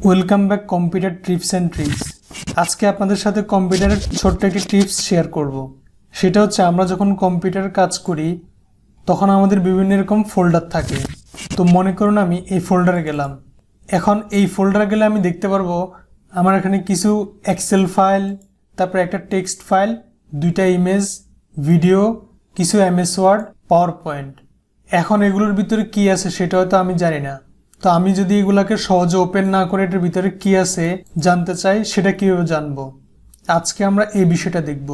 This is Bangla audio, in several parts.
Welcome back computer tips and tricks. আজকে আপনাদের সাথে কম্পিউটারের ছোট্ট একটি টিপস শেয়ার করব। সেটা হচ্ছে আমরা যখন কম্পিউটারে কাজ করি তখন আমাদের বিভিন্ন রকম ফোল্ডার থাকে। তো মনে করুন আমি এই ফোল্ডারে গেলাম। এখন এই ফোল্ডারে গেলে আমি দেখতে পারবো আমার এখানে কিছু এক্সেল ফাইল, তারপরে একটা টেক্সট ফাইল, দুইটা ইমেজ, ভিডিও, কিছু এমএস ওয়ার্ড, পাওয়ার পয়েন্ট। এখন এগুলোর ভিতরে কি আছে সেটা হয়তো আমি জানি না। তো আমি যদি এগুলাকে সহজে ওপেন না করে এটার ভিতরে কি আছে জানতে চাই, সেটা কিভাবে জানবো? আজকে আমরা এই বিষয়টা দেখব।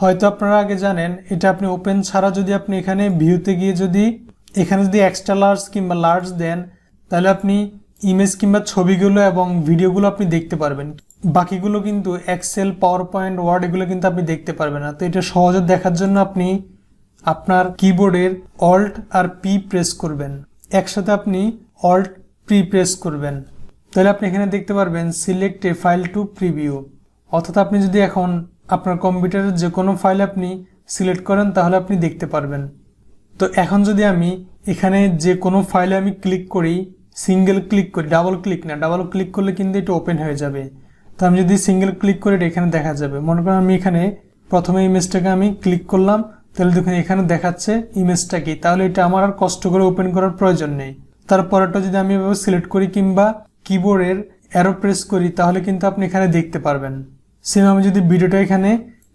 হয়তো আপনারা আগে জানেন এটা আপনি ওপেন ছাড়া যদি আপনি এখানে ভিউতে গিয়ে যদি এখানে যদি এক্সট্রা লার্জ কিংবা লার্জ দেন, তাহলে আপনি ইমেজ কিংবা ছবিগুলো এবং ভিডিওগুলো আপনি দেখতে পারবেন। বাকিগুলো কিন্তু এক্সেল, পাওয়ার পয়েন্ট, ওয়ার্ড এগুলো কিন্তু আপনি দেখতে পারবেন না। তো এটা সহজে দেখার জন্য আপনি আপনার কিবোর্ডের অল্ট আর পি প্রেস করবেন। একসাথে আপনি অল্ট পি প্রেস করবেন, তাহলে আপনি এখানে দেখতে পারবেন select a file to preview. অর্থাৎ আপনি যদি এখন আপনার কম্পিউটারের যে কোনো ফাইল আপনি সিলেক্ট করেন তাহলে আপনি দেখতে পারবেন। তো এখন যদি আমি এখানে যে কোনো ফাইলে আমি ক্লিক করি, সিঙ্গেল ক্লিক করি, ডাবল ক্লিক না, ডাবল ক্লিক করলে কিন্তু এটা ওপেন হয়ে যাবে। তো আমি যদি সিঙ্গেল ক্লিক করে এটা এখানে দেখা যাবে। মনে করেন আমি এখানে প্রথমে ইমেজটাকে আমি ক্লিক করলাম, তাহলে দেখুন এখানে দেখাচ্ছে ইমেজটা কি। তাহলে এটা আমার আর কষ্ট করে ওপেন করার প্রয়োজন নেই। তারপরটা যদি আমি এভাবে সিলেক্ট করি কিংবা কিবোর্ডের অ্যারো প্রেস করি তাহলে কিন্তু আপনি এখানে দেখতে পারবেন। সেম আমি যদি ভিডিওটা এখানে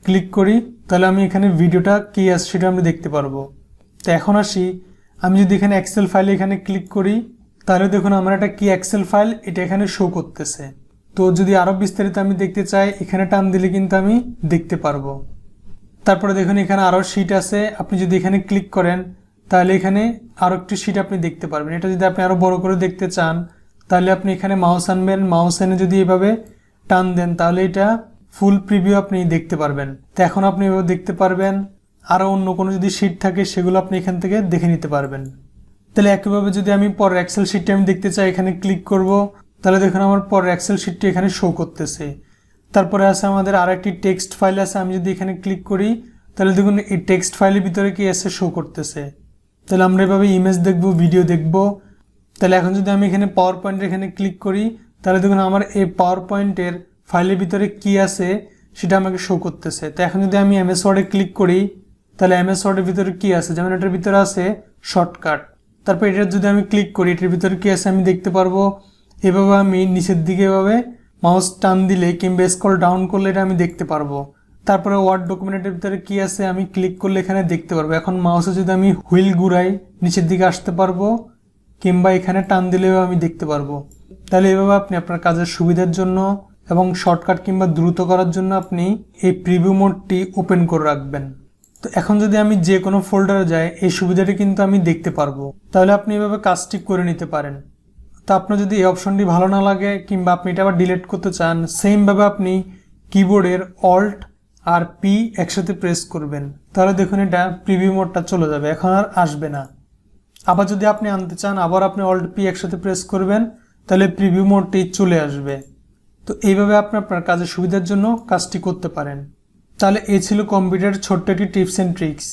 ক্লিক করি তাহলে আমি এখানে ভিডিওটা কি আছে সেটা আমি দেখতে পারবো। তো এখন আসি, আমি যদি এখানে এক্সেল ফাইলে এখানে ক্লিক করি তাহলে দেখুন আমার একটা কি এক্সেল ফাইল এটা এখানে শো করতেছে। তো যদি আরো বিস্তারিত আমি দেখতে চাই এখানে টান দিলে কিন্তু আমি দেখতে পারবো। তারপরে দেখুন এখানে আরো শীট আছে, আপনি যদি এখানে ক্লিক করেন তাহলে এখানে আরো একটি শীট আপনি দেখতে পারবেন। এটা যদি আপনি আরো বড় করে দেখতে চান তাহলে আপনি এখানে মাউস আনবেন, মাউস এনে যদি এভাবে টান দেন তাহলে এটা ফুল প্রিভিউ আপনি দেখতে পারবেন। তো এখন আপনি এভাবে দেখতে পারবেন। আরো অন্য কোনো যদি শীট থাকে সেগুলো আপনি এখান থেকে দেখে নিতে পারবেন। তাহলে একইভাবে যদি আমি পরের এক্সেল শীটটা আমি দেখতে চাই, এখানে ক্লিক করব, তাহলে দেখুন আমার পরের এক্সেল শীটটি এখানে শো করতেছে। তারপরে আছে আমাদের আর একটি টেক্সট ফাইল আছে, আমি যদি এখানে ক্লিক করি তাহলে দেখুন এই টেক্সট ফাইলের ভিতরে কি আছে শো করতেছে। তাহলে আমরা এভাবে ইমেজ দেখব, ভিডিও দেখব। তাহলে এখন যদি আমি এখানে পাওয়ার পয়েন্টের এখানে ক্লিক করি তাহলে দেখুন আমার এই পাওয়ার পয়েন্টের ফাইলের ভিতরে কি আছে সেটা আমাকে শো করতেছে। তো এখন যদি আমি এমএস ওয়ার্ডে ক্লিক করি তাহলে এমএস ওয়ার্ডের ভিতরে কি আছে, যেমন এটার ভিতরে আছে শর্টকাট। তারপর এটার যদি আমি ক্লিক করি এটার ভিতরে কি আছে আমি দেখতে পারবো। এভাবে আমি নিচের দিকে এভাবে মাউস টান দিলে কিংবা স্ক্রল ডাউন করলে এটা আমি দেখতে পারবো। তারপরে ওয়ার্ড ডকুমেন্টের ভিতরে কি আছে আমি ক্লিক করলে এখানে দেখতে পারবো। এখন মাউসে যদি আমি হুইল ঘুরাই নিচের দিকে আসতে পারবো কিংবা এখানে টান দিলেও আমি দেখতে পারবো। তাহলে এভাবে আপনি আপনার কাজের সুবিধার জন্য এবং শর্টকাট কিংবা দ্রুত করার জন্য আপনি এই প্রিভিউ মোডটি ওপেন করে রাখবেন। তো এখন যদি আমি যে কোনো ফোল্ডারে যাই এই সুবিধাটি কিন্তু আমি দেখতে পারবো। তাহলে আপনি এভাবে কাজটি করে নিতে পারেন। তো আপনার যদি এই অপশনটি ভালো না লাগে কিংবা আপনি এটা আবার ডিলিট করতে চান, সেমভাবে আপনি কিবোর্ডের অল্ট আর পি একসাথে প্রেস করবেন। তাহলে দেখুন এটা প্রিভিউ মোডটা চলে যাবে, এখন আর আসবে না। আবার যদি আপনি আনতে চান আবার আপনি অল্ট পি একসাথে প্রেস করবেন, তাহলে প্রিভিউ মোডটি চলে আসবে। তো এইভাবে আপনি আপনার কাজের সুবিধার জন্য কাজটি করতে পারেন। তাহলে এই ছিল কম্পিউটারের ছোট্ট একটি টিপস অ্যান্ড ট্রিক্স।